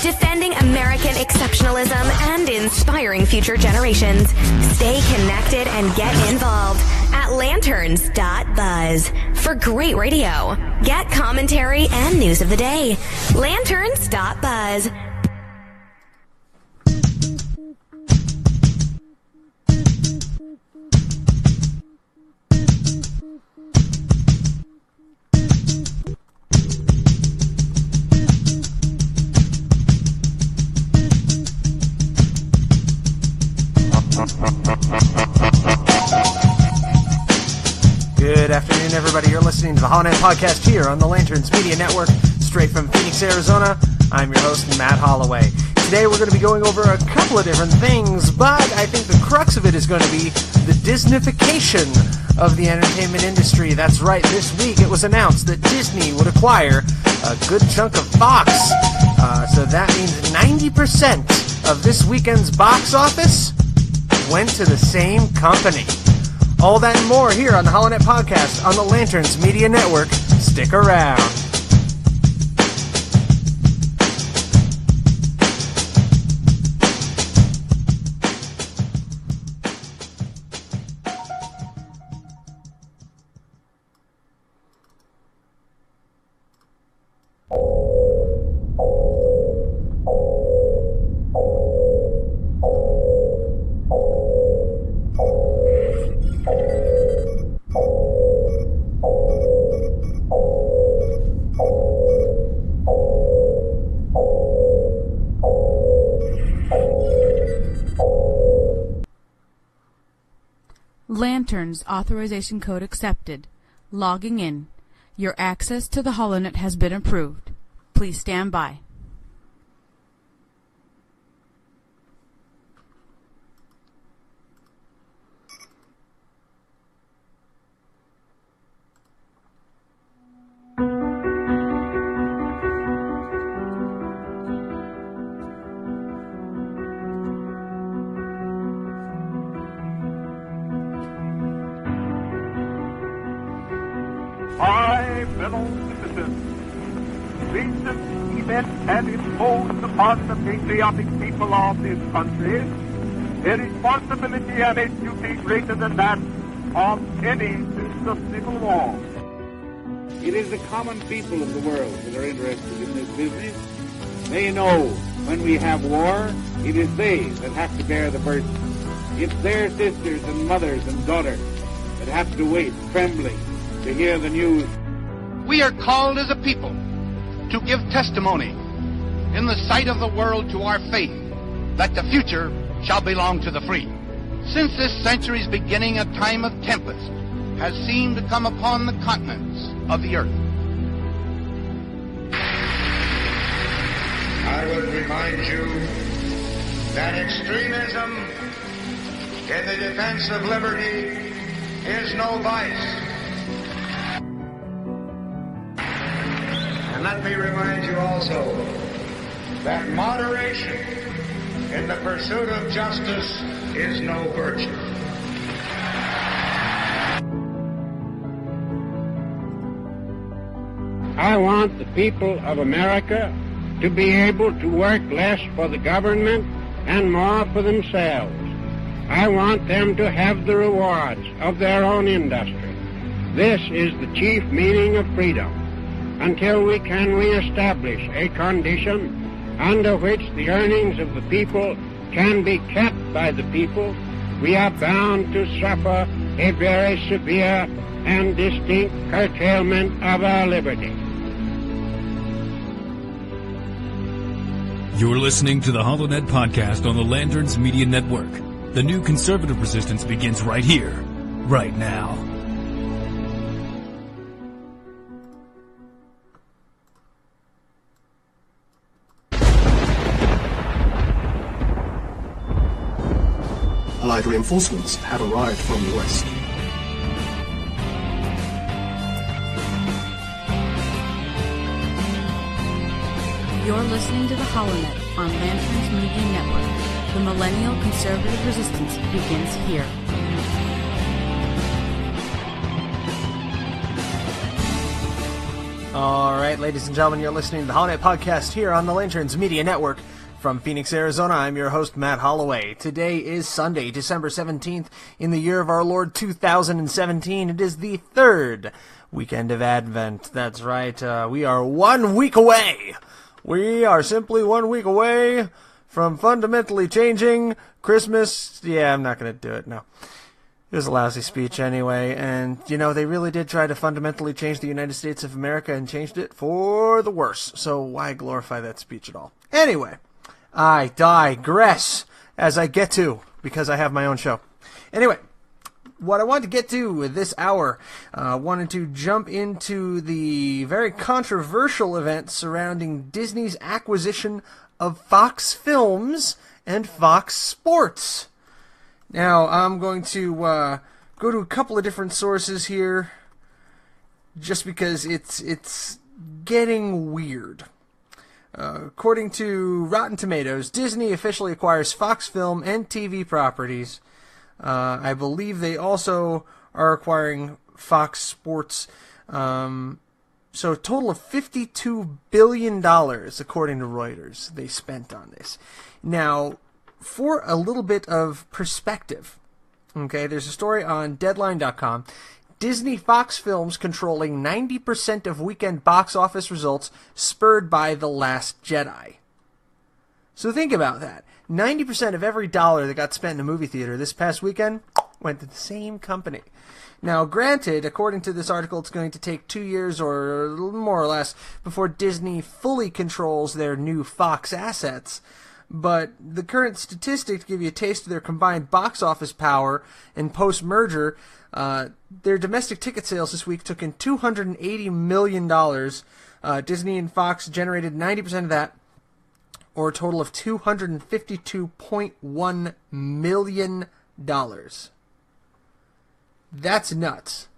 defending American exceptionalism and inspiring future generations. Stay connected and get involved at lanterns.buzz for great radio. Get commentary and news of the day. Lanterns.buzz. Good afternoon, everybody. You're listening to the HollowNet podcast here on the Lanterns Media Network, straight from Phoenix, Arizona. I'm your host, Matt Holloway. Today we're going to be going over a couple of different things, but I think the crux of it is going to be the Disneyfication of the entertainment industry. That's right, this week it was announced that Disney would acquire a good chunk of Fox. So that means 90% of this weekend's box office went to the same company. All that and more here on the HollowNet podcast on the Lanterns Media Network. Stick around. Lanterns authorization code accepted. Logging in. Your access to the HollowNet has been approved. Please stand by. Fellow citizens, recent events have imposed upon the patriotic people of this country a responsibility and a duty greater than that of any since the Civil War. It is the common people of the world that are interested in this business. They know when we have war, it is they that have to bear the burden. It's their sisters and mothers and daughters that have to wait, trembling, to hear the news. We are called as a people to give testimony in the sight of the world to our faith that the future shall belong to the free. Since this century's beginning, a time of tempest has seemed to come upon the continents of the earth. I would remind you that extremism in the defense of liberty is no vice. And let me remind you also that moderation in the pursuit of justice is no virtue. I want the people of America to be able to work less for the government and more for themselves. I want them to have the rewards of their own industry. This is the chief meaning of freedom. Until we can reestablish a condition under which the earnings of the people can be kept by the people, we are bound to suffer a very severe and distinct curtailment of our liberty. You're listening to the HollowNet podcast on the Lanterns Media Network. The new conservative resistance begins right here, right now. Allied reinforcements have arrived from the west. You're listening to the HollowNet on Lanterns Media Network. The Millennial conservative resistance begins here. All right, ladies and gentlemen, you're listening to the HollowNet Podcast here on the Lanterns Media Network. From Phoenix, Arizona, I'm your host, Matt Holloway. Today is Sunday, December 17th, in the year of our Lord 2017. It is the third weekend of Advent. That's right, we are 1 week away. We are simply 1 week away from fundamentally changing Christmas. Yeah, I'm not going to do it, no. It was a lousy speech anyway, and, you know, they really did try to fundamentally change the United States of America and changed it for the worse, so why glorify that speech at all? Anyway, I digress as I get to, because I have my own show. Anyway, what I want to get to this hour, wanted to jump into the very controversial event surrounding Disney's acquisition of Fox Films and Fox Sports. Now, I'm going to go to a couple of different sources here, just because it's getting weird. According to Rotten Tomatoes, Disney officially acquires Fox Film and TV properties. I believe they also are acquiring Fox Sports. So a total of $52 billion, according to Reuters, they spent on this. Now, for a little bit of perspective, okay, there's a story on Deadline.com. Disney Fox Films controlling 90% of weekend box office results spurred by The Last Jedi. So think about that. 90% of every dollar that got spent in a movie theater this past weekend went to the same company. Now, granted, according to this article, it's going to take 2 years or more or less before Disney fully controls their new Fox assets. But the current statistics give you a taste of their combined box office power and post-merger. Their domestic ticket sales this week took in $280 million. Disney and Fox generated 90% of that, or a total of $252.1 million. That's nuts.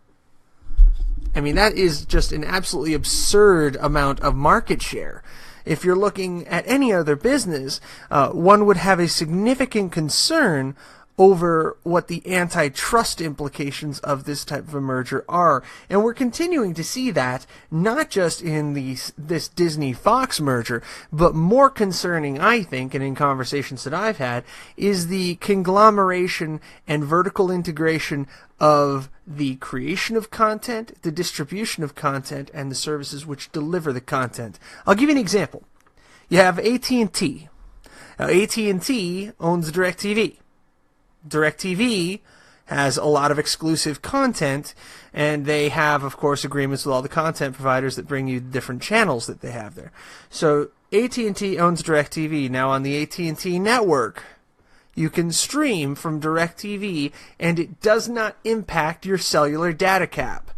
I mean, that is just an absolutely absurd amount of market share. If you're looking at any other business, one would have a significant concern over what the antitrust implications of this type of a merger are. And we're continuing to see that, not just in this Disney-Fox merger, but more concerning, I think, and in conversations that I've had, is the conglomeration and vertical integration of the creation of content, the distribution of content, and the services which deliver the content. I'll give you an example. You have AT&T. Now, AT&T owns DirecTV. DirecTV has a lot of exclusive content, and they have, of course, agreements with all the content providers that bring you different channels that they have there. So AT&T owns DirecTV. Now, on the AT&T network, you can stream from DirecTV, and it does not impact your cellular data cap.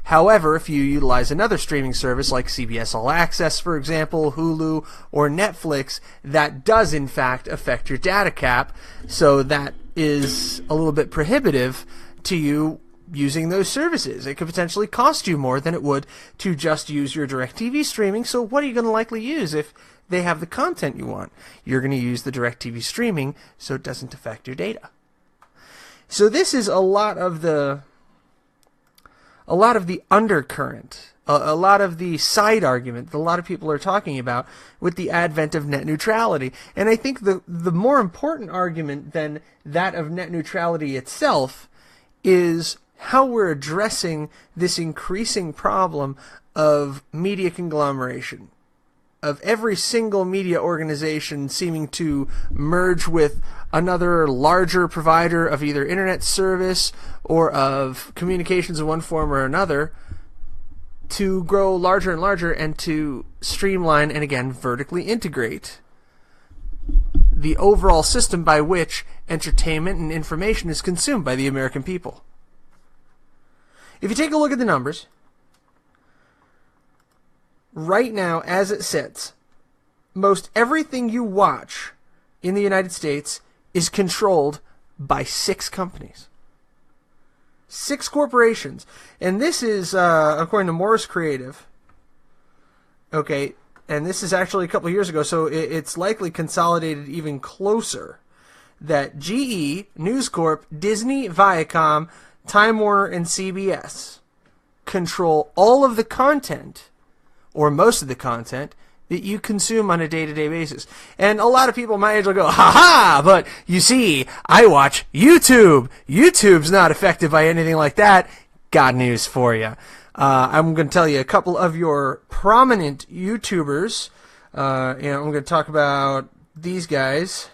However, if you utilize another streaming service like CBS All Access, for example, Hulu, or Netflix, that does in fact affect your data cap, so that is a little bit prohibitive to you using those services. It could potentially cost you more than it would to just use your DirecTV streaming, so what are you going to likely use if they have the content you want? You're going to use the DirecTV streaming so it doesn't affect your data. So this is a lot of the undercurrent, a lot of the side argument that a lot of people are talking about with the advent of net neutrality. And I think the more important argument than that of net neutrality itself is how we're addressing this increasing problem of media conglomeration, of every single media organization seeming to merge with another larger provider of either internet service or of communications in one form or another, to grow larger and larger and to streamline and, again, vertically integrate the overall system by which entertainment and information is consumed by the American people. If you take a look at the numbers, right now, as it sits, most everything you watch in the United States is controlled by 6 companies. 6 corporations. And this is, according to Morris Creative, okay, and this is actually a couple of years ago, so it's likely consolidated even closer, that GE, News Corp, Disney, Viacom, Time Warner, and CBS control all of the content or most of the content that you consume on a day-to-day basis. And a lot of people my age will go, ha-ha, but you see, I watch YouTube. YouTube's not affected by anything like that. Got news for you. I'm going to tell you a couple of your prominent YouTubers. I'm going to talk about these guys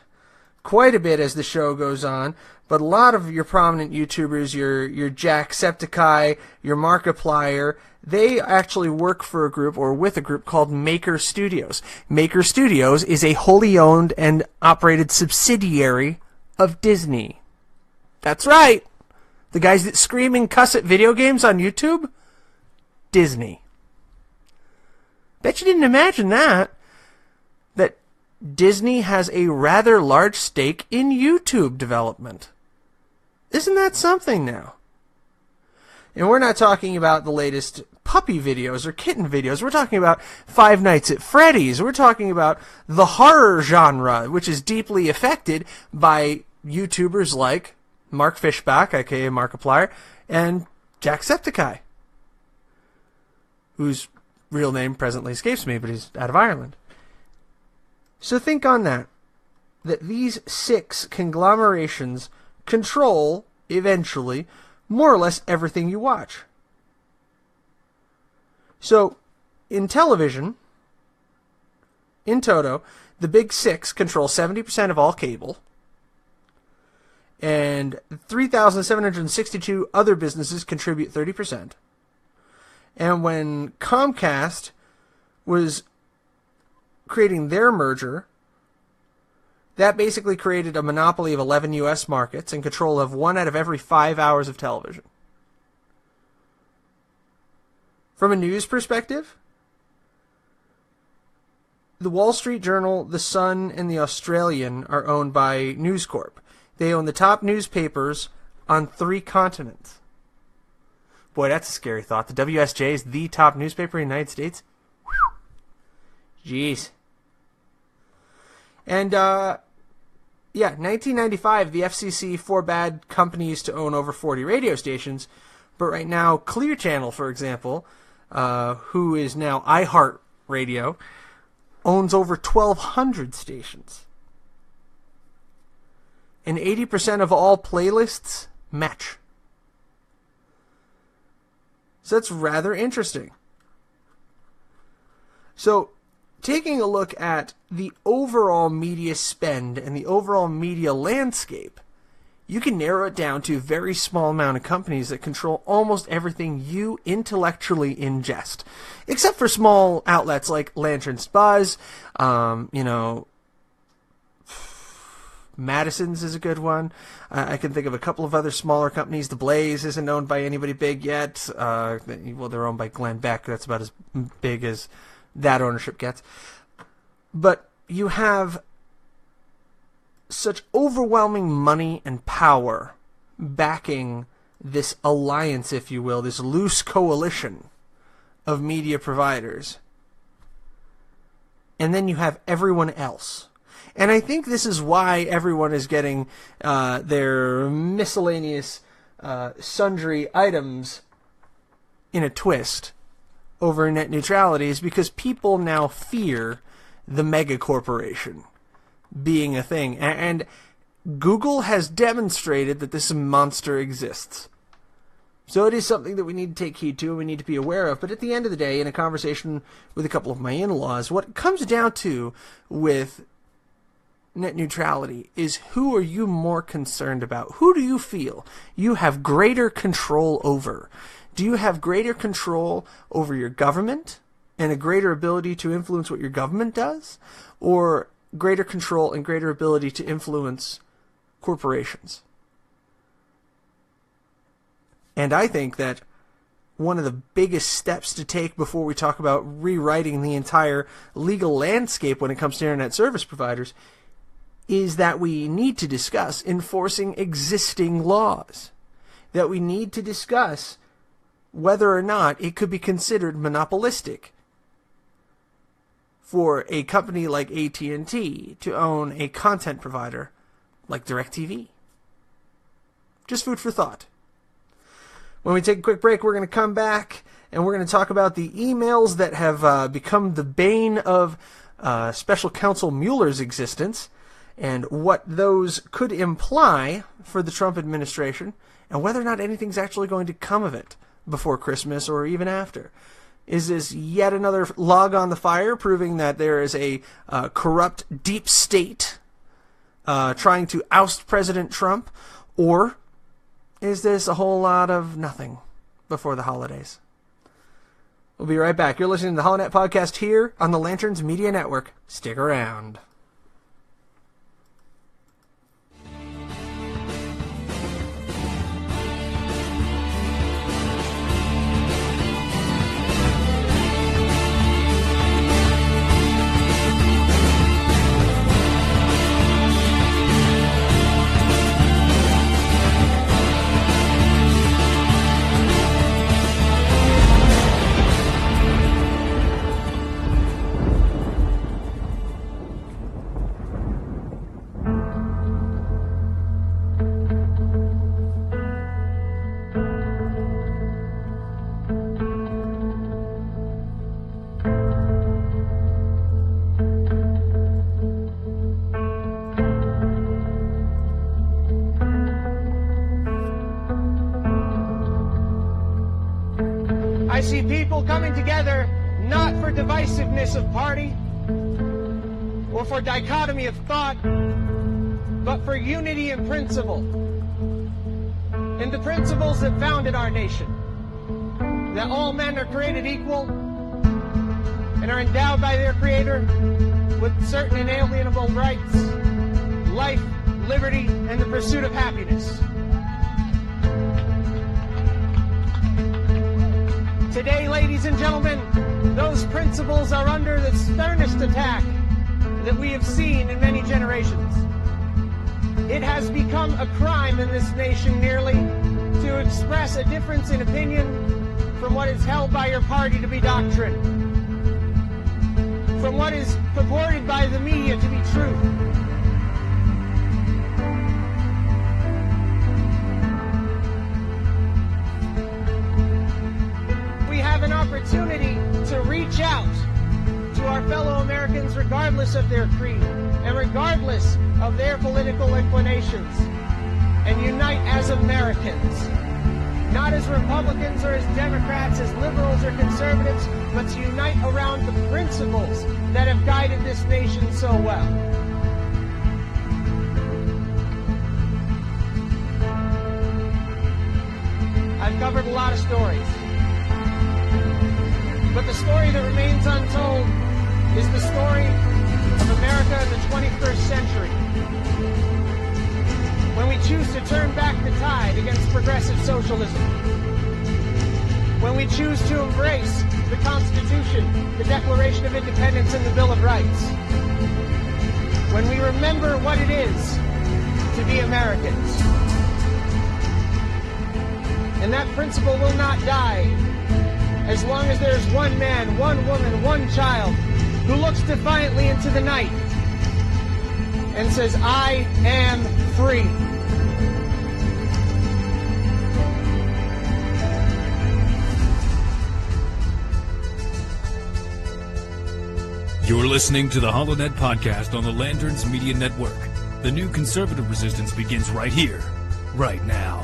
quite a bit as the show goes on. But a lot of your prominent YouTubers, your Jacksepticeye, your Markiplier, they actually work for a group or with a group called Maker Studios. Maker Studios is a wholly owned and operated subsidiary of Disney. That's right. The guys that scream and cuss at video games on YouTube? Disney. Bet you didn't imagine that Disney has a rather large stake in YouTube development. Isn't that something now? And we're not talking about the latest puppy videos or kitten videos. We're talking about Five Nights at Freddy's. We're talking about the horror genre, which is deeply affected by YouTubers like Mark Fishbach, aka Markiplier, and Jacksepticeye, whose real name presently escapes me, but he's out of Ireland. So think on that these 6 conglomerations control, eventually, more or less everything you watch. So, in television, in toto, the big 6 control 70% of all cable, and 3,762 other businesses contribute 30%. And when Comcast was creating their merger, that basically created a monopoly of 11 U.S. markets and control of 1 out of every 5 hours of television. From a news perspective, the Wall Street Journal, The Sun, and The Australian are owned by News Corp. They own the top newspapers on 3 continents. Boy, that's a scary thought. The WSJ is the top newspaper in the United States? Whew. Jeez. And, 1995, the FCC forbade companies to own over 40 radio stations, but right now, Clear Channel, for example, who is now iHeartRadio, owns over 1,200 stations. And 80% of all playlists match. So that's rather interesting. So, taking a look at the overall media spend and the overall media landscape, you can narrow it down to a very small amount of companies that control almost everything you intellectually ingest. Except for small outlets like Lantern's Buzz, Madison's is a good one. I can think of a couple of other smaller companies. The Blaze isn't owned by anybody big yet. They're owned by Glenn Beck. That's about as big as that ownership gets. But you have such overwhelming money and power backing this alliance, if you will, this loose coalition of media providers. And then you have everyone else. And I think this is why everyone is getting their miscellaneous sundry items in a twist over net neutrality, is because people now fear the mega corporation being a thing. And Google has demonstrated that this monster exists. So it is something that we need to take heed to and we need to be aware of. But at the end of the day, in a conversation with a couple of my in-laws, what it comes down to with net neutrality is, who are you more concerned about? Who do you feel you have greater control over? Do you have greater control over your government and a greater ability to influence what your government does? Or greater control and greater ability to influence corporations? And I think that one of the biggest steps to take before we talk about rewriting the entire legal landscape when it comes to internet service providers is that we need to discuss enforcing existing laws. That we need to discuss whether or not it could be considered monopolistic for a company like AT&T to own a content provider like DirecTV. Just food for thought. When we take a quick break, we're going to come back and we're going to talk about the emails that have become the bane of Special Counsel Mueller's existence, and what those could imply for the Trump administration, and whether or not anything's actually going to come of it before Christmas or even after. Is this yet another log on the fire proving that there is a corrupt deep state trying to oust President Trump? Or is this a whole lot of nothing before the holidays? We'll be right back. You're listening to the HollowNet podcast here on the Lanterns Media Network. Stick around. I see people coming together not for divisiveness of party or for dichotomy of thought, but for unity in principle. And the principles that founded our nation, that all men are created equal and are endowed by their Creator with certain inalienable rights, life, liberty, and the pursuit of happiness. Today, ladies and gentlemen, those principles are under the sternest attack that we have seen in many generations. It has become a crime in this nation nearly to express a difference in opinion from what is held by your party to be doctrine, from what is purported by the media to be truth. We have an opportunity to reach out to our fellow Americans regardless of their creed and regardless of their political inclinations, and unite as Americans, not as Republicans or as Democrats, as liberals or conservatives, but to unite around the principles that have guided this nation so well. I've covered a lot of stories, but the story that remains untold is the story of America in the 21st century, when we choose to turn back the tide against progressive socialism, when we choose to embrace the Constitution, the Declaration of Independence, and the Bill of Rights, when we remember what it is to be Americans. And that principle will not die as long as there's one man, one woman, one child who looks defiantly into the night and says, I am free. You're listening to the HollowNet podcast on the Lanterns Media Network. The new conservative resistance begins right here, right now.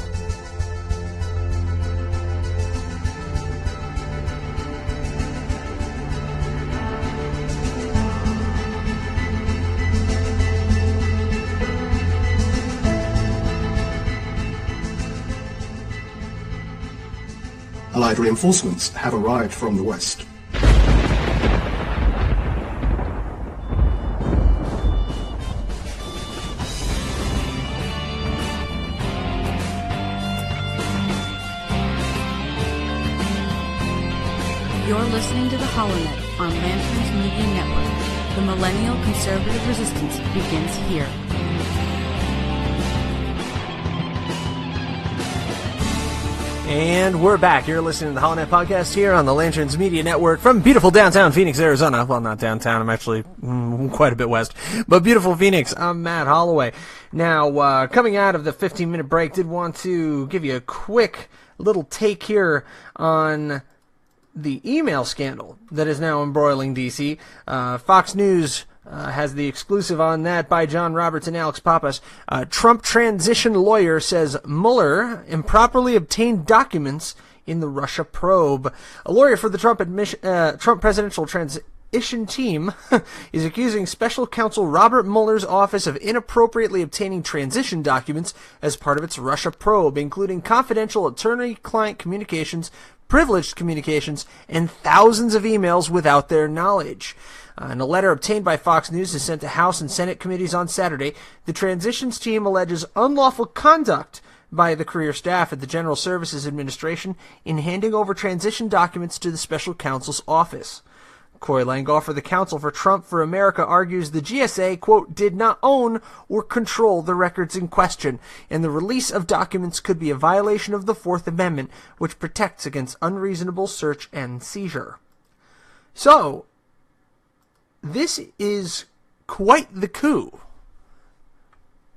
Allied reinforcements have arrived from the west. You're listening to the HollowNet on Lanterns Media Network. The Millennial Conservative Resistance begins here. And we're back. You're listening to the HollowNet podcast here on the Lanterns Media Network from beautiful downtown Phoenix, Arizona. Well, not downtown. I'm actually quite a bit west. But beautiful Phoenix. I'm Matt Holloway. Now, coming out of the 15-minute break, did want to give you a quick little take here on the email scandal that is now embroiling D.C. Fox News has the exclusive on that by John Roberts and Alex Pappas. Trump transition lawyer says Mueller improperly obtained documents in the Russia probe. A lawyer for the Trump presidential transition team is accusing special counsel Robert Mueller's office of inappropriately obtaining transition documents as part of its Russia probe, including confidential attorney-client communications, privileged communications, and thousands of emails without their knowledge. In a letter obtained by Fox News and sent to House and Senate committees on Saturday, the transitions team alleges unlawful conduct by the career staff at the General Services Administration in handing over transition documents to the special counsel's office. Corey Langoffer, the counsel for Trump for America, argues the GSA, quote, did not own or control the records in question, and the release of documents could be a violation of the Fourth Amendment, which protects against unreasonable search and seizure. So, this is quite the coup,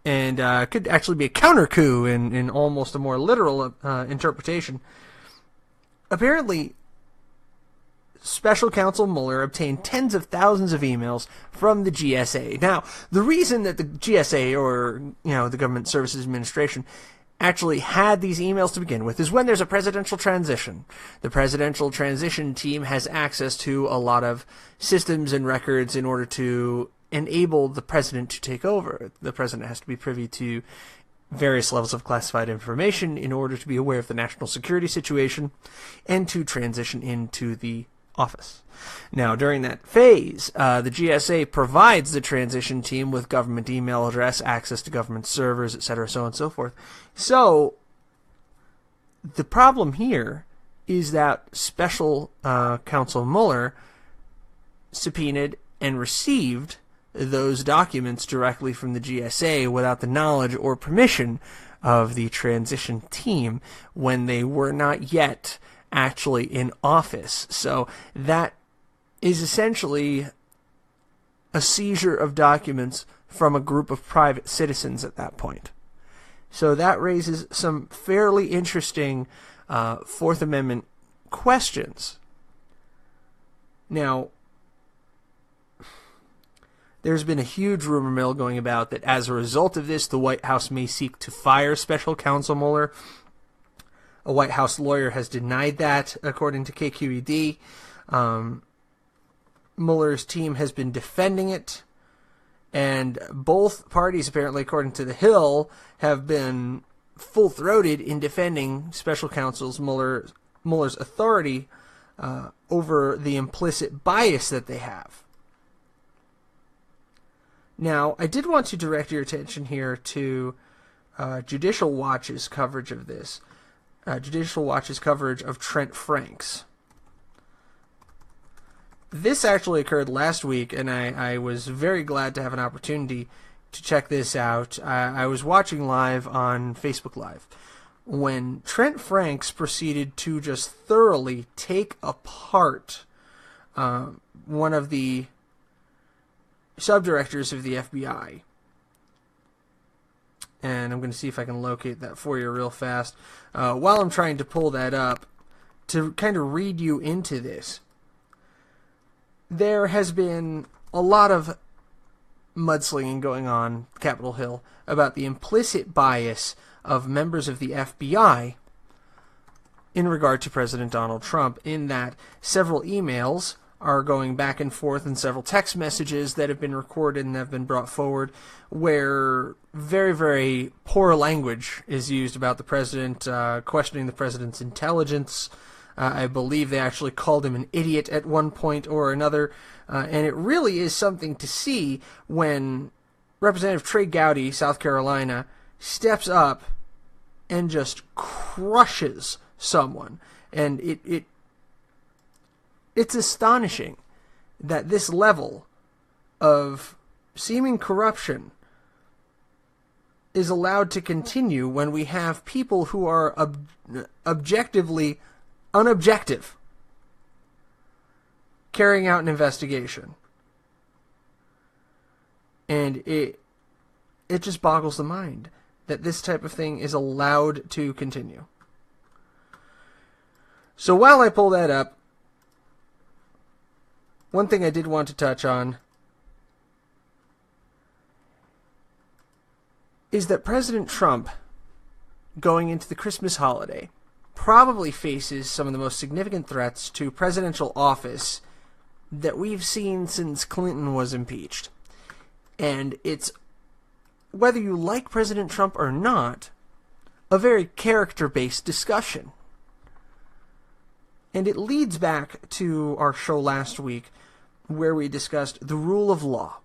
and could actually be a counter coup in almost a more literal interpretation. Apparently, Special Counsel Mueller obtained tens of thousands of emails from the GSA. Now, the reason that the GSA, or the Government Services Administration, actually had these emails to begin with is when there's a presidential transition. The presidential transition team has access to a lot of systems and records in order to enable the president to take over. The president has to be privy to various levels of classified information in order to be aware of the national security situation and to transition into the office. Now, during that phase, the GSA provides the transition team with government email address, access to government servers, etc., so on and so forth. So, the problem here is that Special Counsel Mueller subpoenaed and received those documents directly from the GSA without the knowledge or permission of the transition team when they were not yet actually in office. So that is essentially a seizure of documents from a group of private citizens at that point. So that raises some fairly interesting Fourth Amendment questions. Now, there's been a huge rumor mill going about that as a result of this, the White House may seek to fire Special Counsel Mueller. A White House lawyer has denied that, according to KQED. Mueller's team has been defending it, and both parties, apparently, according to The Hill, have been full-throated in defending Special Counsel Mueller's authority over the implicit bias that they have. Now, I did want to direct your attention here to Judicial Watch's coverage of this. Judicial Watch's coverage of Trent Franks. This actually occurred last week, and I was very glad to have an opportunity to check this out. I was watching live on Facebook Live when Trent Franks proceeded to just thoroughly take apart one of the subdirectors of the FBI. And I'm going to see if I can locate that for you real fast. While I'm trying to pull that up, to kind of read you into this, there has been a lot of mudslinging going on Capitol Hill about the implicit bias of members of the FBI in regard to President Donald Trump, in that several emails are going back and forth and several text messages that have been recorded and have been brought forward where very, very poor language is used about the president, questioning the president's intelligence. I believe they actually called him an idiot at one point or another. And it really is something to see when Representative Trey Gowdy, South Carolina, steps up and just crushes someone. And it's astonishing that this level of seeming corruption is allowed to continue when we have people who are objectively unobjective carrying out an investigation. And it just boggles the mind that this type of thing is allowed to continue. So while I pull that up, one thing I did want to touch on is that President Trump, going into the Christmas holiday, probably faces some of the most significant threats to presidential office that we've seen since Clinton was impeached. And it's, whether you like President Trump or not, a very character-based discussion. And it leads back to our show last week where we discussed the rule of law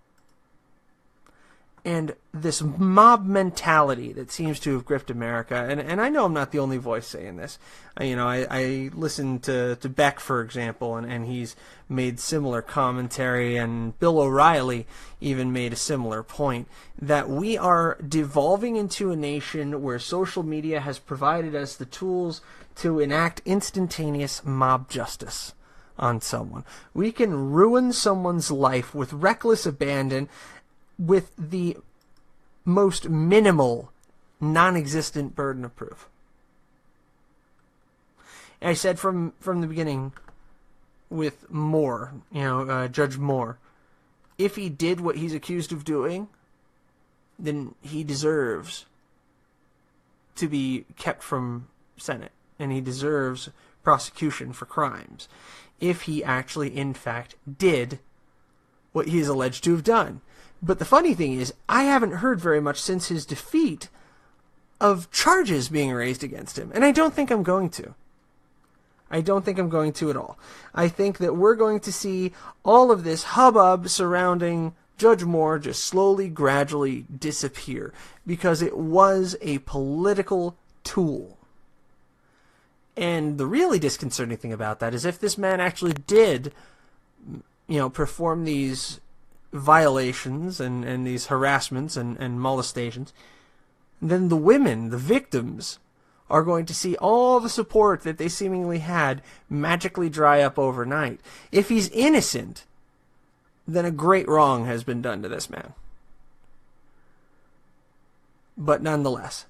and this mob mentality that seems to have gripped America. And I know I'm not the only voice saying this. I listened to Beck, for example, and he's made similar commentary, and Bill O'Reilly even made a similar point, that we are devolving into a nation where social media has provided us the tools to enact instantaneous mob justice on someone. We can ruin someone's life with reckless abandon with the most minimal, non-existent burden of proof. And I said from the beginning with Moore, Judge Moore, if he did what he's accused of doing, then he deserves to be kept from Senate, and he deserves prosecution for crimes if he actually, in fact, did what he is alleged to have done. But the funny thing is, I haven't heard very much since his defeat of charges being raised against him. And I don't think I'm going to. I don't think I'm going to at all. I think that we're going to see all of this hubbub surrounding Judge Moore just slowly, gradually disappear, because it was a political tool. And the really disconcerting thing about that is if this man actually did, perform these violations and these harassments and molestations, then the women, the victims, are going to see all the support that they seemingly had magically dry up overnight. If he's innocent, then a great wrong has been done to this man. But nonetheless,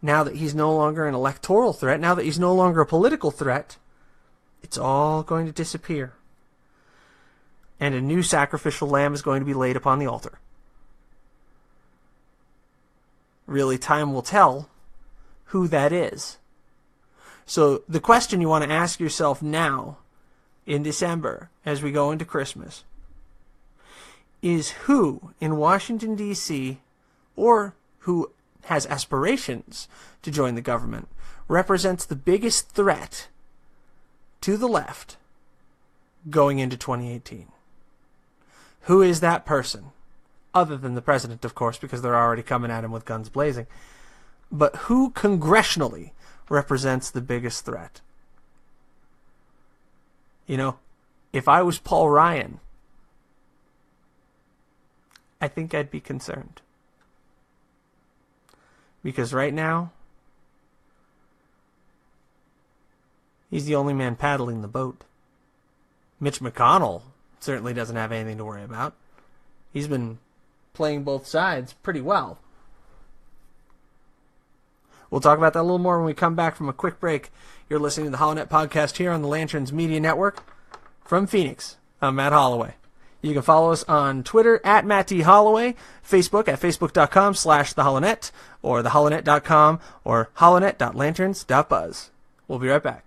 now that he's no longer an electoral threat, now that he's no longer a political threat, it's all going to disappear. And a new sacrificial lamb is going to be laid upon the altar. Really, time will tell who that is. So the question you want to ask yourself now, in December, as we go into Christmas, is who in Washington, D.C., or who has aspirations to join the government, represents the biggest threat to the left going into 2018. Who is that person? Other than the president, of course, because they're already coming at him with guns blazing. But who congressionally represents the biggest threat? If I was Paul Ryan, I think I'd be concerned. Because right now, he's the only man paddling the boat. Mitch McConnell certainly doesn't have anything to worry about. He's been playing both sides pretty well. We'll talk about that a little more when we come back from a quick break. You're listening to the HollowNet podcast here on the Lanterns Media Network. From Phoenix, I'm Matt Holloway. You can follow us on Twitter at Matt D. Holloway, Facebook at facebook.com/TheHollowNet, or TheHollowNet.com, or HollowNet.lanterns.buzz. We'll be right back.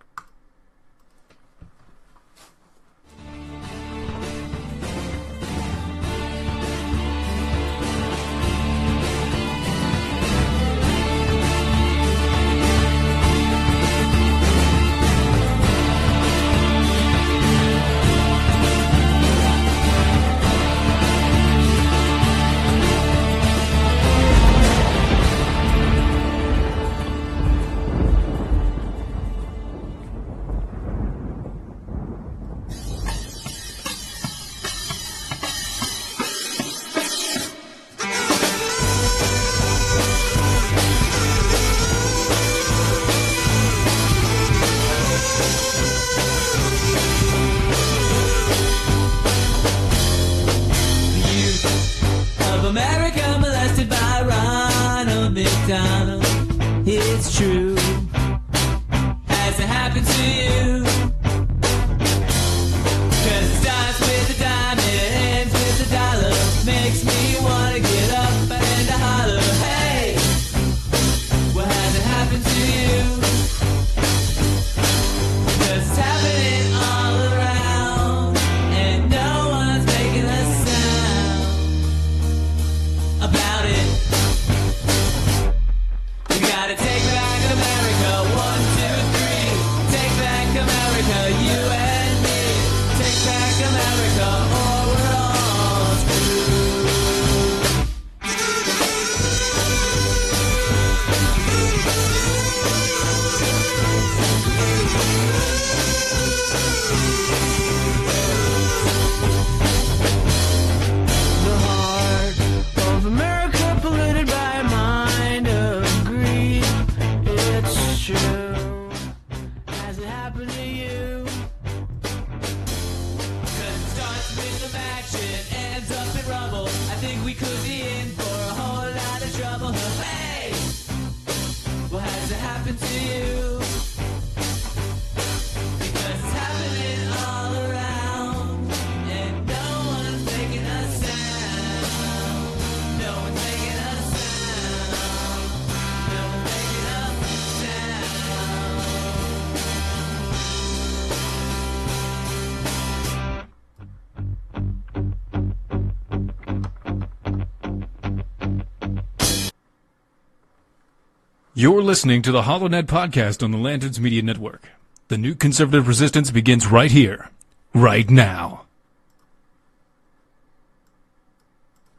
You're listening to the HollowNet podcast on the Lanterns Media Network. The new conservative resistance begins right here, right now.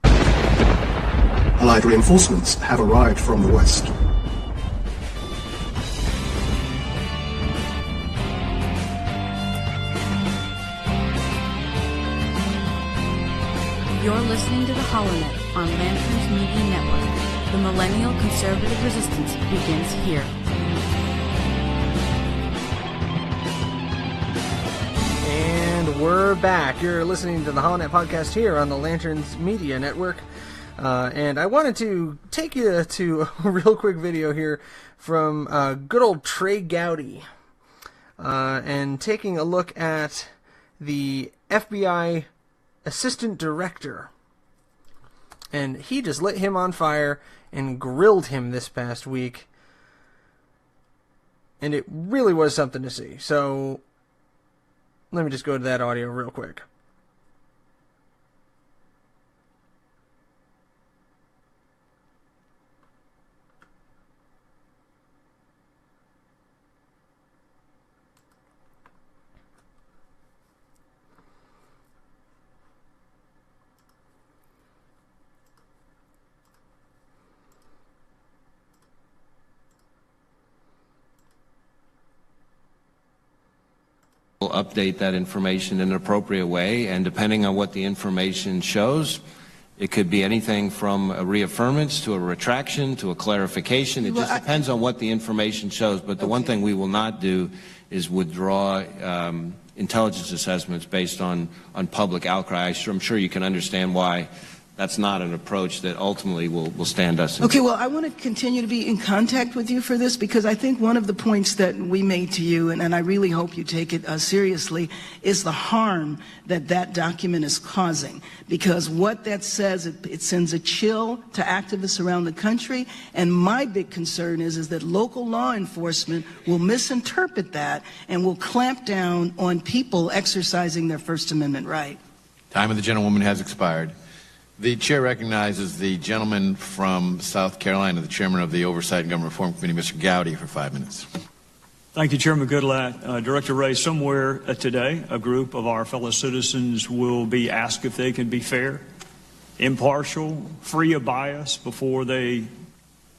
Allied reinforcements have arrived from the west. You're listening to the HollowNet on Lanterns Media Network. The Millennial Conservative Resistance begins here. And we're back. You're listening to the HollowNet podcast here on the Lanterns Media Network. And I wanted to take you to a real quick video here from good old Trey Gowdy. And taking a look at the FBI Assistant Director. And he just lit him on fire and grilled him this past week. And it really was something to see. So, let me just go to that audio real quick. Update that information in an appropriate way, and depending on what the information shows, it could be anything from a reaffirmance to a retraction to a clarification. It just depends on what the information shows. But the one thing we will not do is withdraw intelligence assessments based on public outcry. I'm sure you can understand why that's not an approach that ultimately will stand us in. Okay, well, I want to continue to be in contact with you for this, because I think one of the points that we made to you, and I really hope you take it seriously, is the harm that that document is causing. Because what that says, it sends a chill to activists around the country, and my big concern is that local law enforcement will misinterpret that and will clamp down on people exercising their First Amendment right. Time of the gentlewoman has expired. The chair recognizes the gentleman from South Carolina, the chairman of the Oversight and Government Reform Committee, Mr. Gowdy, for 5 minutes. Thank you, Chairman Goodlatte. Director Ray, somewhere today, a group of our fellow citizens will be asked if they can be fair, impartial, free of bias before they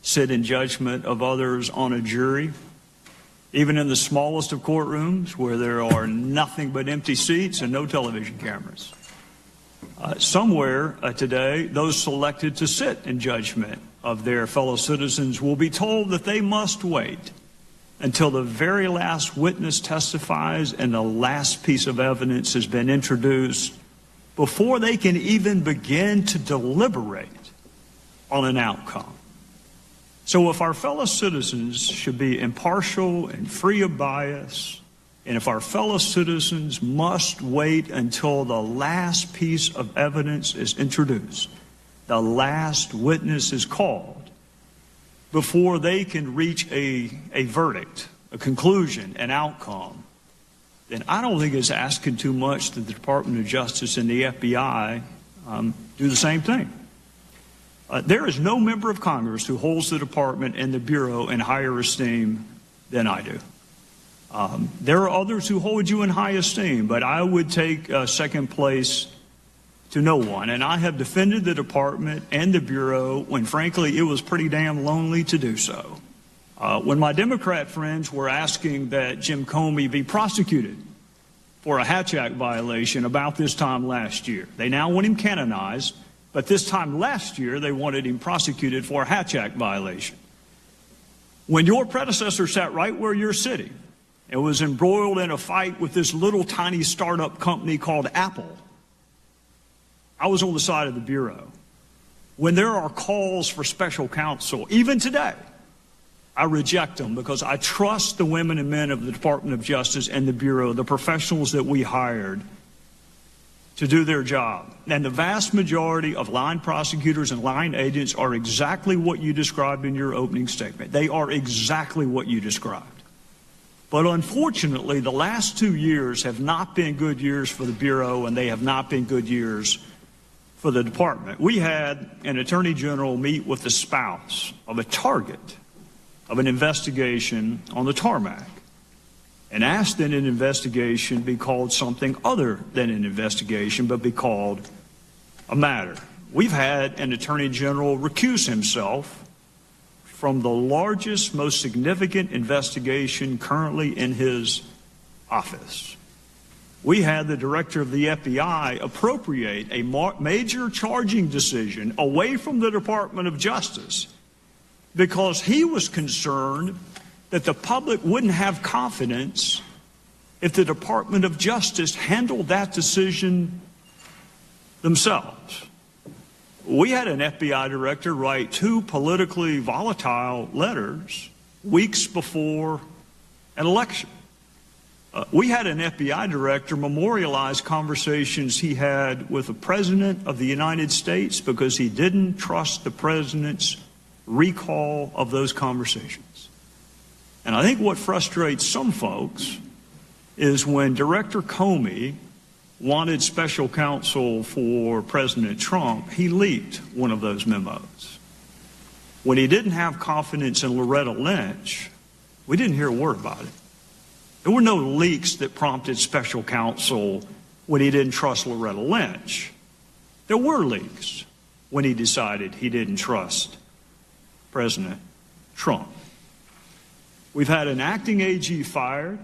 sit in judgment of others on a jury. Even in the smallest of courtrooms where there are nothing but empty seats and no television cameras. Somewhere today, those selected to sit in judgment of their fellow citizens will be told that they must wait until the very last witness testifies and the last piece of evidence has been introduced before they can even begin to deliberate on an outcome. So if our fellow citizens should be impartial and free of bias, and if our fellow citizens must wait until the last piece of evidence is introduced, the last witness is called, before they can reach a verdict, a conclusion, an outcome, then I don't think it's asking too much that the Department of Justice and the FBI do the same thing. There is no member of Congress who holds the Department and the Bureau in higher esteem than I do. There are others who hold you in high esteem, but I would take second place to no one. And I have defended the department and the Bureau when, frankly, it was pretty damn lonely to do so. When my Democrat friends were asking that Jim Comey be prosecuted for a Hatch Act violation about this time last year, they now want him canonized, but this time last year they wanted him prosecuted for a Hatch Act violation. When your predecessor sat right where you're sitting, and was embroiled in a fight with this little tiny startup company called Apple, I was on the side of the Bureau. When there are calls for special counsel, even today, I reject them because I trust the women and men of the Department of Justice and the Bureau, the professionals that we hired to do their job. And the vast majority of line prosecutors and line agents are exactly what you described in your opening statement. They are exactly what you described. But unfortunately, the last 2 years have not been good years for the Bureau, and they have not been good years for the department. We had an attorney general meet with the spouse of a target of an investigation on the tarmac and asked that an investigation be called something other than an investigation, but be called a matter. We've had an Attorney General recuse himself from the largest, most significant investigation currently in his office. We had the Director of the FBI appropriate a major charging decision away from the Department of Justice because he was concerned that the public wouldn't have confidence if the Department of Justice handled that decision themselves. We had an FBI director write 2 politically volatile letters weeks before an election. We had an FBI director memorialize conversations he had with the President of the United States because he didn't trust the President's recall of those conversations. And I think what frustrates some folks is when Director Comey wanted special counsel for President Trump, he leaked one of those memos. When he didn't have confidence in Loretta Lynch, we didn't hear a word about it. There were no leaks that prompted special counsel when he didn't trust Loretta Lynch. There were leaks when he decided he didn't trust President Trump. We've had an acting AG fired.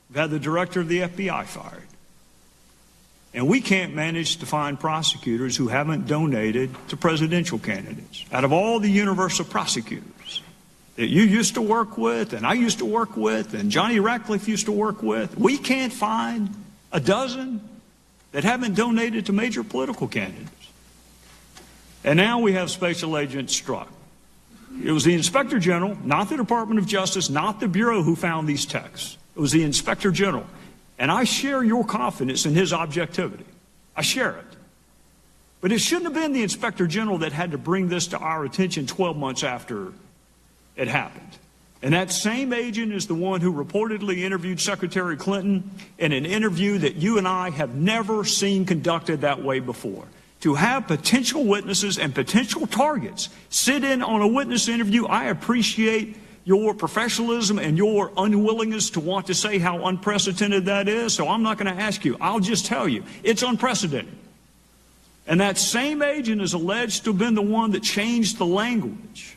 We've had the director of the FBI fired. And we can't manage to find prosecutors who haven't donated to presidential candidates. Out of all the universe of prosecutors that you used to work with, and I used to work with, and Johnny Ratcliffe used to work with, we can't find a dozen that haven't donated to major political candidates. And now we have Special Agent Strzok. It was the Inspector General, not the Department of Justice, not the Bureau who found these texts. It was the Inspector General. And I share your confidence in his objectivity. I share it. But it shouldn't have been the Inspector General that had to bring this to our attention 12 months after it happened. And that same agent is the one who reportedly interviewed Secretary Clinton in an interview that you and I have never seen conducted that way before. To have potential witnesses and potential targets sit in on a witness interview, I appreciate your professionalism and your unwillingness to want to say how unprecedented that is, so I'm not going to ask you. I'll just tell you, it's unprecedented. And that same agent is alleged to have been the one that changed the language.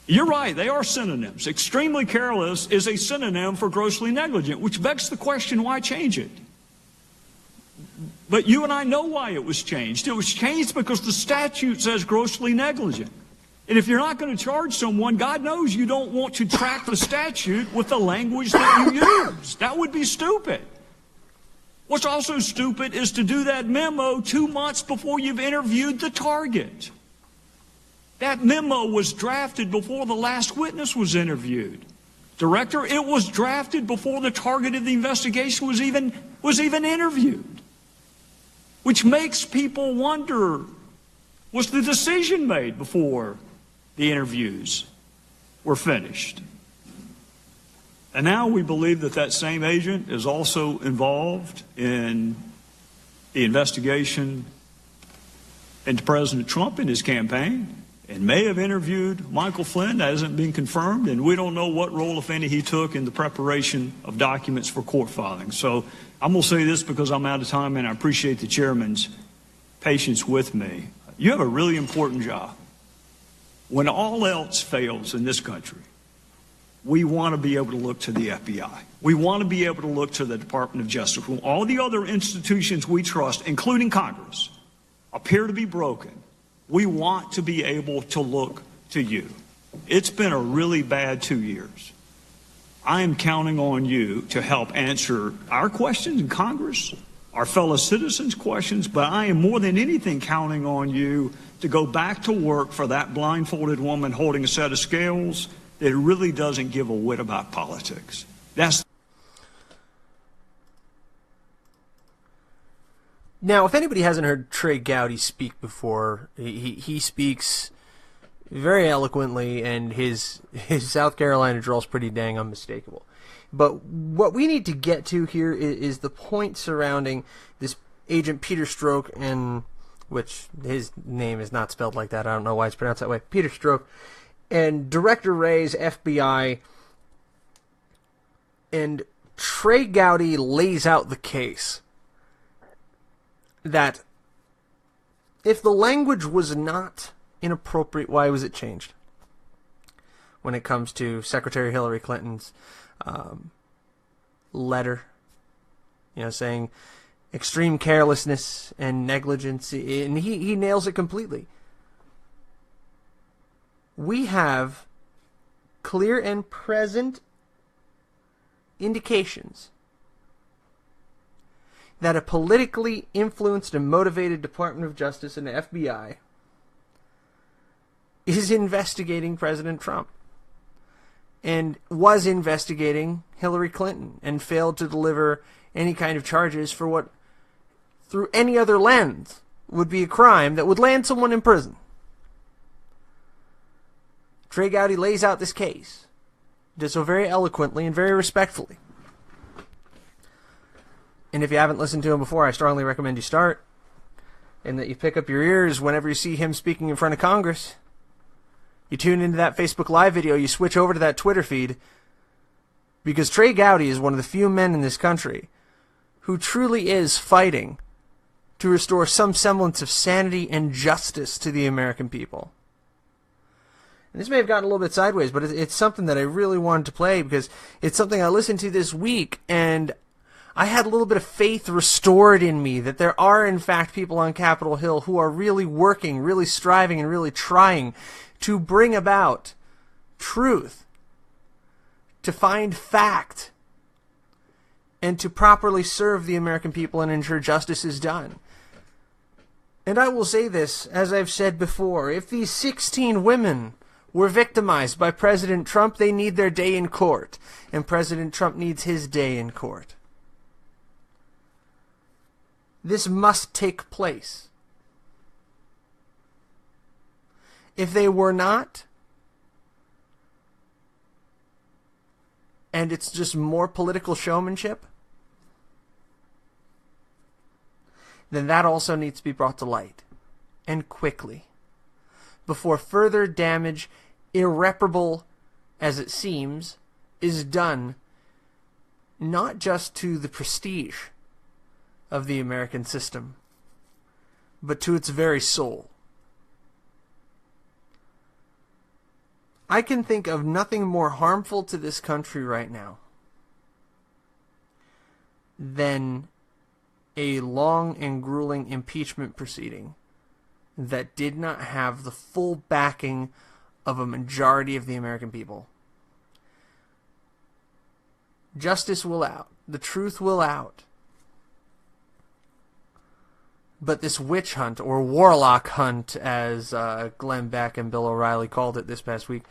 You're right, they are synonyms. Extremely careless is a synonym for grossly negligent, which begs the question, why change it? But you and I know why it was changed. It was changed because the statute says grossly negligent. And if you're not going to charge someone, God knows you don't want to track the statute with the language that you use. That would be stupid. What's also stupid is to do that memo 2 months before you've interviewed the target. That memo was drafted before the last witness was interviewed. Director, it was drafted before the target of the investigation was even interviewed. Which makes people wonder, was the decision made before the interviews were finished? And now we believe that that same agent is also involved in the investigation into President Trump and his campaign, and may have interviewed Michael Flynn. That hasn't been confirmed, and we don't know what role, if any, he took in the preparation of documents for court filing. So I'm going to say this because I'm out of time, and I appreciate the chairman's patience with me. You have a really important job. When all else fails in this country, we want to be able to look to the FBI. We want to be able to look to the Department of Justice. When all the other institutions we trust, including Congress, appear to be broken, we want to be able to look to you. It's been a really bad 2 years. I am counting on you to help answer our questions in Congress, our fellow citizens' questions, but I am more than anything counting on you to go back to work for that blindfolded woman holding a set of scales that really doesn't give a whit about politics. That's Now, if anybody hasn't heard Trey Gowdy speak before, he speaks very eloquently, and his South Carolina drawl is pretty dang unmistakable. But what we need to get to here is the point surrounding this agent Peter Strzok, and which his name is not spelled like that. I don't know why it's pronounced that way. Peter Strzok, and Director Wray's FBI, and Trey Gowdy lays out the case that if the language was not inappropriate, why was it changed? When it comes to Secretary Hillary Clinton's letter, saying extreme carelessness and negligence, and he nails it completely. We have clear and present indications that a politically influenced and motivated Department of Justice and the FBI is investigating President Trump and was investigating Hillary Clinton and failed to deliver any kind of charges for what, through any other lens, would be a crime that would land someone in prison. Trey Gowdy lays out this case. Does so very eloquently and very respectfully. And if you haven't listened to him before, I strongly recommend you start. And that you pick up your ears whenever you see him speaking in front of Congress. You tune into that Facebook Live video, you switch over to that Twitter feed. Because Trey Gowdy is one of the few men in this country who truly is fighting to restore some semblance of sanity and justice to the American people. And this may have gotten a little bit sideways, but it's something that I really wanted to play because it's something I listened to this week, and I had a little bit of faith restored in me that there are, in fact, people on Capitol Hill who are really working, really striving, and really trying to bring about truth, to find fact, and to properly serve the American people and ensure justice is done. And I will say this, as I've said before, if these 16 women were victimized by President Trump, they need their day in court, and President Trump needs his day in court. This must take place. If they were not, and it's just more political showmanship, then that also needs to be brought to light, and quickly, before further damage, irreparable as it seems, is done, not just to the prestige of the American system, but to its very soul. I can think of nothing more harmful to this country right now than a long and grueling impeachment proceeding that did not have the full backing of a majority of the American people. Justice will out. The truth will out. But this witch hunt, or warlock hunt, as Glenn Beck and Bill O'Reilly called it this past week,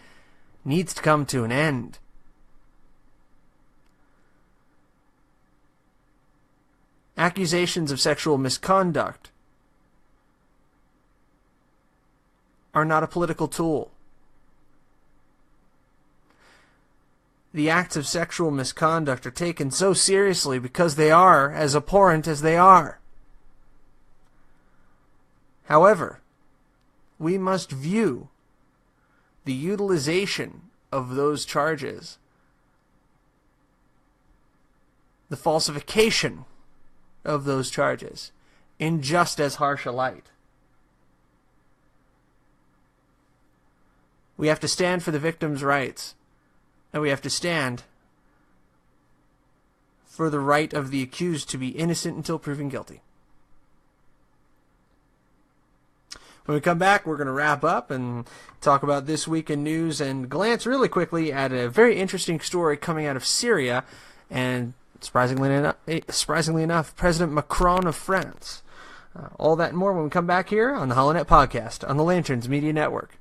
needs to come to an end. Accusations of sexual misconduct are not a political tool. The acts of sexual misconduct are taken so seriously because they are as abhorrent as they are. However, we must view the utilization of those charges, the falsification of those charges, in just as harsh a light. We have to stand for the victims' rights, and we have to stand for the right of the accused to be innocent until proven guilty. When we come back, we're going to wrap up and talk about this week in news and glance really quickly at a very interesting story coming out of Syria and, surprisingly enough, President Macron of France. All that and more when we come back here on the HollowNet Podcast on the Lanterns Media Network.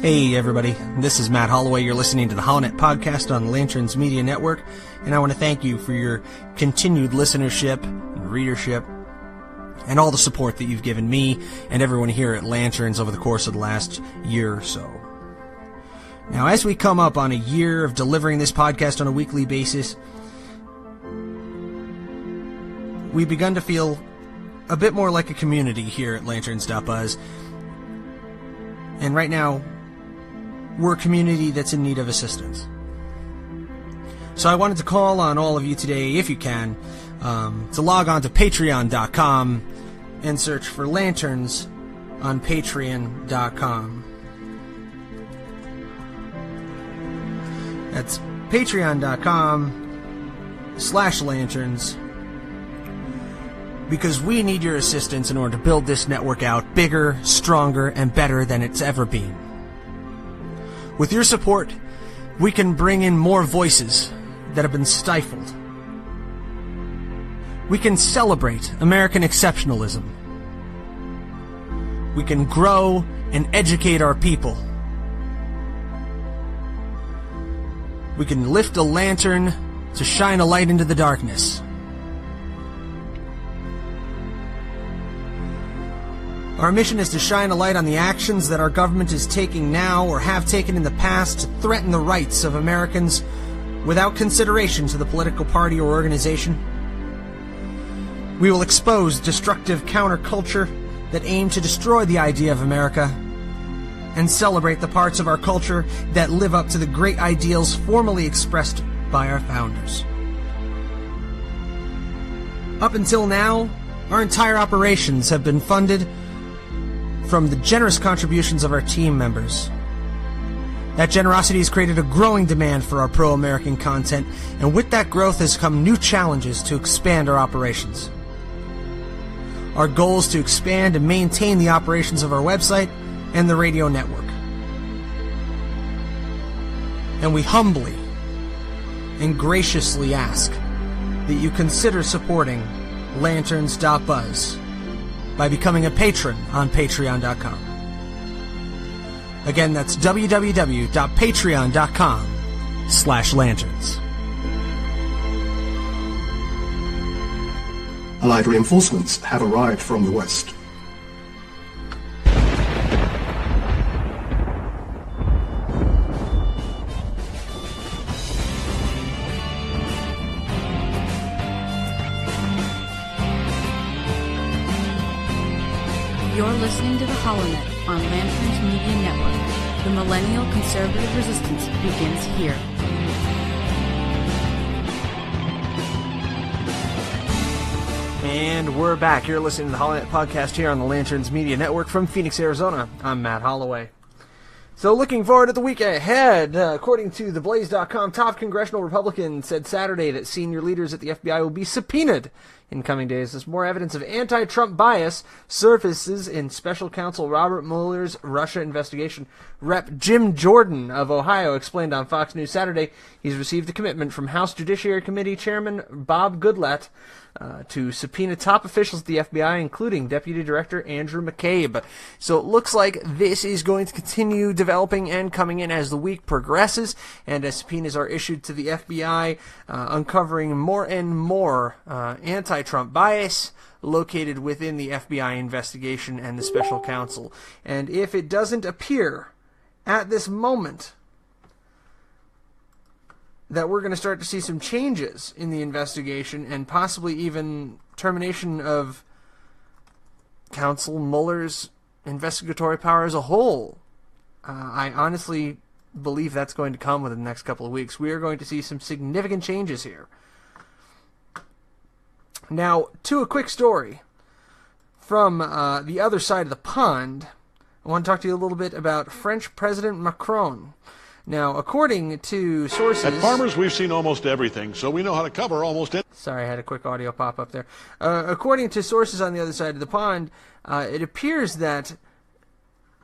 Hey everybody, this is Matt Holloway. You're listening to the HollowNet podcast on the Lanterns Media Network, and I want to thank you for your continued listenership and readership and all the support that you've given me and everyone here at Lanterns over the course of the last year or so. Now, as we come up on a year of delivering this podcast on a weekly basis, we've begun to feel a bit more like a community here at Lanterns.buzz. And right now, we're a community that's in need of assistance. So I wanted to call on all of you today, if you can, to log on to patreon.com and search for Lanterns on patreon.com. That's patreon.com/lanterns, because we need your assistance in order to build this network out bigger, stronger, and better than it's ever been. With your support, we can bring in more voices that have been stifled. We can celebrate American exceptionalism. We can grow and educate our people. We can lift a lantern to shine a light into the darkness. Our mission is to shine a light on the actions that our government is taking now or have taken in the past to threaten the rights of Americans without consideration to the political party or organization. We will expose destructive counterculture that aim to destroy the idea of America and celebrate the parts of our culture that live up to the great ideals formally expressed by our founders. Up until now, our entire operations have been funded from the generous contributions of our team members. That generosity has created a growing demand for our pro-American content, and with that growth has come new challenges to expand our operations. Our goal is to expand and maintain the operations of our website and the radio network. And we humbly and graciously ask that you consider supporting Lanterns.buzz by becoming a patron on patreon.com. Again, that's www.patreon.com/lanterns. Allied reinforcements have arrived from the west. You're listening to the HollowNet on Lanterns Media Network. The Millennial Conservative Resistance begins here. And we're back. You're listening to the HollowNet podcast here on the Lanterns Media Network from Phoenix, Arizona. I'm Matt Holloway. So looking forward to the week ahead, according to TheBlaze.com, top congressional Republican said Saturday that senior leaders at the FBI will be subpoenaed in coming days as more evidence of anti-Trump bias surfaces in Special Counsel Robert Mueller's Russia investigation. Rep. Jim Jordan of Ohio explained on Fox News Saturday he's received a commitment from House Judiciary Committee Chairman Bob Goodlatte to subpoena top officials at the FBI, including Deputy Director Andrew McCabe. So it looks like this is going to continue developing and coming in as the week progresses, and as subpoenas are issued to the FBI, uncovering more and more anti-Trump bias located within the FBI investigation and the special counsel. And if it doesn't appear at this moment that we're going to start to see some changes in the investigation and possibly even termination of Counsel Mueller's investigatory power as a whole, I honestly believe that's going to come within the next couple of weeks. We are going to see some significant changes here. Now, to a quick story from the other side of the pond, I want to talk to you a little bit about French President Macron. Now, according to sources... At Farmers, we've seen almost everything, so we know how to cover almost it. Sorry, I had a quick audio pop up there. According to sources on the other side of the pond, it appears that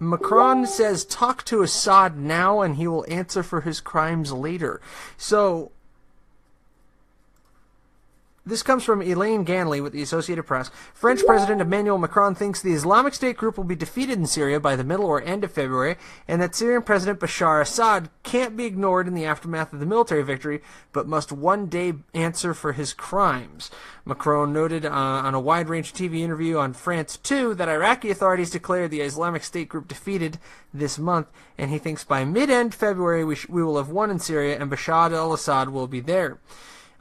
Macron says, talk to Assad now and he will answer for his crimes later. So, This comes from Elaine Ganley with the Associated Press. French President Emmanuel Macron thinks the Islamic State group will be defeated in Syria by the middle or end of February, and that Syrian President Bashar Assad can't be ignored in the aftermath of the military victory, but must one day answer for his crimes. Macron noted on a wide-range TV interview on France 2 that Iraqi authorities declared the Islamic State group defeated this month, and he thinks by mid-end February we will have won in Syria and Bashar al-Assad will be there.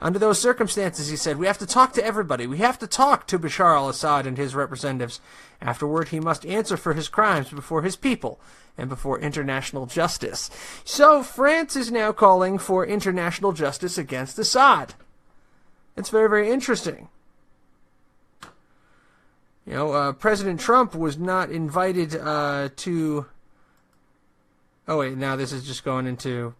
Under those circumstances, he said, we have to talk to everybody. We have to talk to Bashar al-Assad and his representatives. Afterward, he must answer for his crimes before his people and before international justice. So France is now calling for international justice against Assad. It's very, very interesting. You know, President Trump was not invited to... Oh, wait, now this is just going into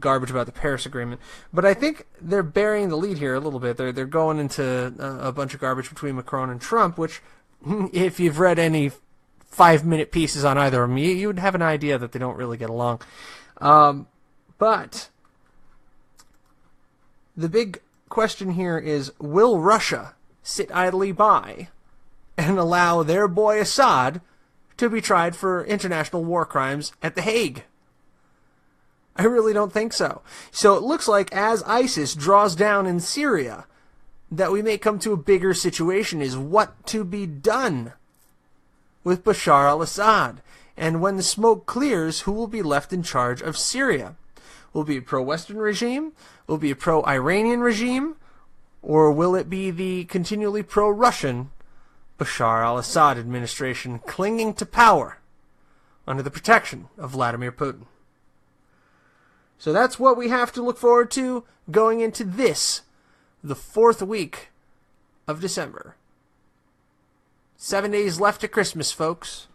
garbage about the Paris Agreement. But I think they're burying the lead here a little bit. They're going into a bunch of garbage between Macron and Trump, which, if you've read any 5-minute pieces on either of them, you would have an idea that they don't really get along. But the big question here is, will Russia sit idly by and allow their boy Assad to be tried for international war crimes at The Hague? I really don't think so. So it looks like as ISIS draws down in Syria, that we may come to a bigger situation, is what to be done with Bashar al-Assad. And when the smoke clears, who will be left in charge of Syria? Will it be a pro-Western regime? Will it be a pro-Iranian regime? Or will it be the continually pro-Russian Bashar al-Assad administration clinging to power under the protection of Vladimir Putin? So that's what we have to look forward to going into this, the 4th week of December. 7 days left to Christmas, folks.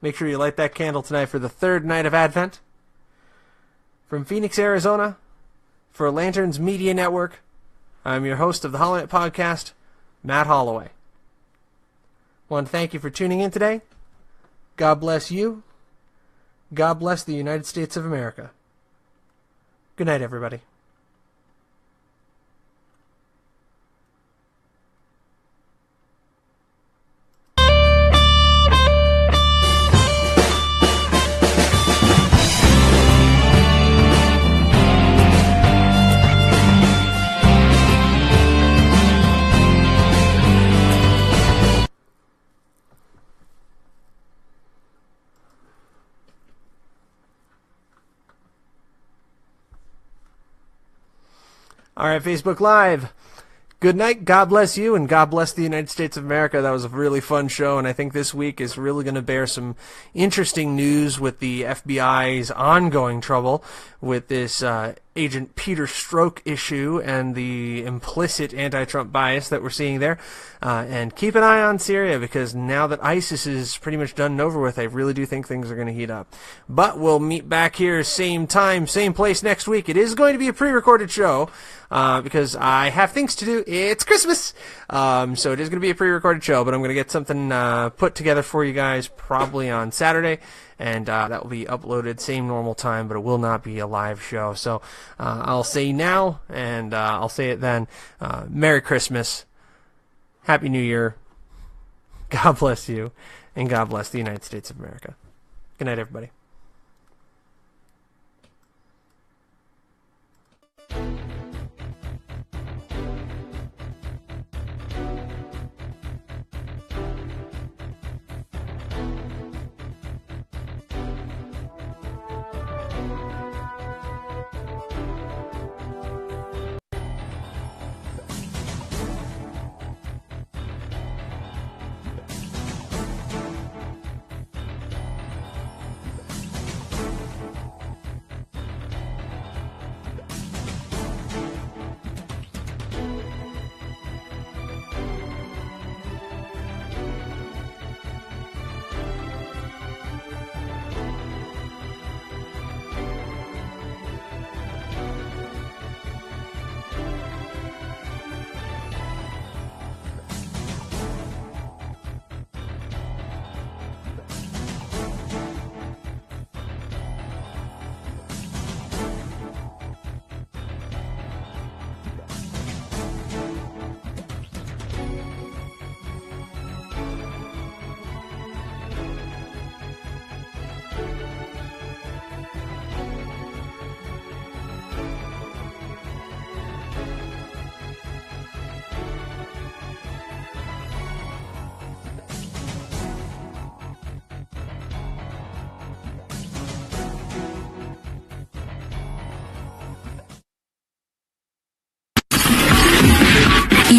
Make sure you light that candle tonight for the 3rd night of Advent. From Phoenix, Arizona, for Lanterns Media Network, I'm your host of the HollowNet podcast, Matt Holloway. I want to thank you for tuning in today. God bless you. God bless the United States of America. Good night, everybody. All right, Facebook Live. Good night. God bless you, and God bless the United States of America. That was a really fun show, and I think this week is really going to bear some interesting news with the FBI's ongoing trouble with this Agent Peter Strzok issue and the implicit anti-Trump bias that we're seeing there. And keep an eye on Syria, because now that ISIS is pretty much done and over with, I really do think things are going to heat up. But we'll meet back here same time, same place next week. It is going to be a pre-recorded show because I have things to do. It's Christmas! So it is going to be a pre-recorded show, but I'm going to get something put together for you guys probably on Saturday. And that will be uploaded same normal time, but it will not be a live show. So I'll say now, and I'll say it then. Merry Christmas. Happy New Year. God bless you, and God bless the United States of America. Good night, everybody.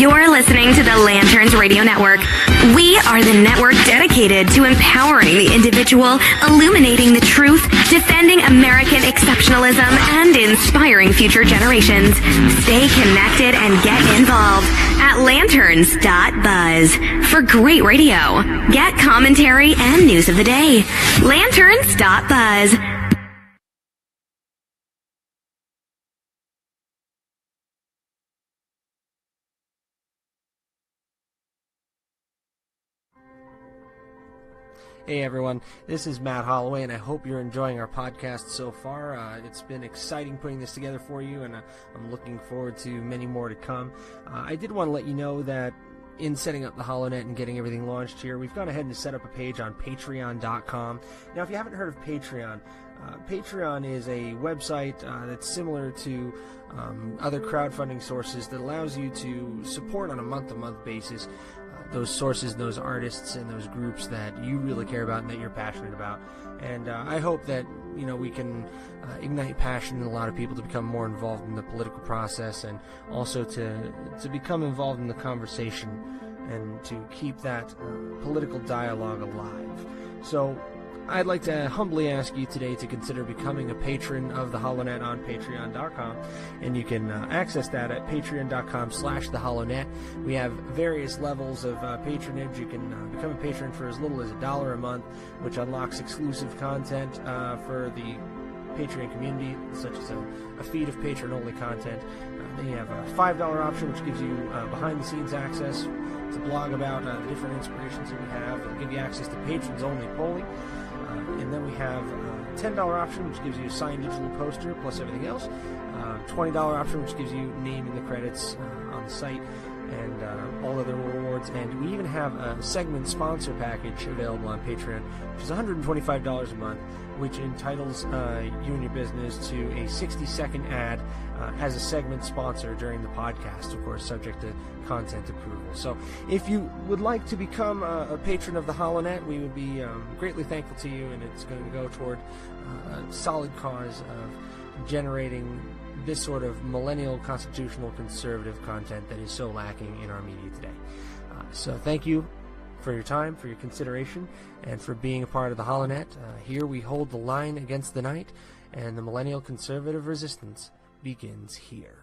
You're listening to the Lanterns Radio Network. We are the network dedicated to empowering the individual, illuminating the truth, defending American exceptionalism, and inspiring future generations. Stay connected and get involved at lanterns.buzz for great radio. Get commentary and news of the day. Lanterns.buzz. Hey everyone, this is Matt Holloway, and I hope you're enjoying our podcast so far. It's been exciting putting this together for you, and I'm looking forward to many more to come. I did want to let you know that in setting up the HollowNet and getting everything launched here, we've gone ahead and set up a page on Patreon.com. Now, if you haven't heard of Patreon, Patreon is a website that's similar to other crowdfunding sources that allows you to support on a month-to-month basis those sources, those artists, and those groups that you really care about and that you're passionate about. And I hope that we can ignite passion in a lot of people to become more involved in the political process, and also to become involved in the conversation and to keep that political dialogue alive. So I'd like to humbly ask you today to consider becoming a patron of the HollowNet on Patreon.com, and you can access that at Patreon.com/theHollowNet. We have various levels of patronage. You can become a patron for as little as $1 a month, which unlocks exclusive content for the Patreon community, such as a feed of patron-only content. Then you have a $5 option, which gives you behind-the-scenes access to blog about the different inspirations that we have. It'll give you access to patrons-only polling. And then we have a $10 option, which gives you a signed digital poster plus everything else. $20 option, which gives you name in the credits on the site, and all other rewards. And we even have a segment sponsor package available on Patreon, which is $125 a month, which entitles you and your business to a 60-second ad as a segment sponsor during the podcast, of course, subject to content approval. So if you would like to become a patron of the HollowNet, we would be greatly thankful to you, and it's going to go toward a solid cause of generating this sort of millennial constitutional conservative content that is so lacking in our media today. So thank you for your time, for your consideration, and for being a part of the HollowNet. Here we hold the line against the night, and the millennial conservative resistance begins here.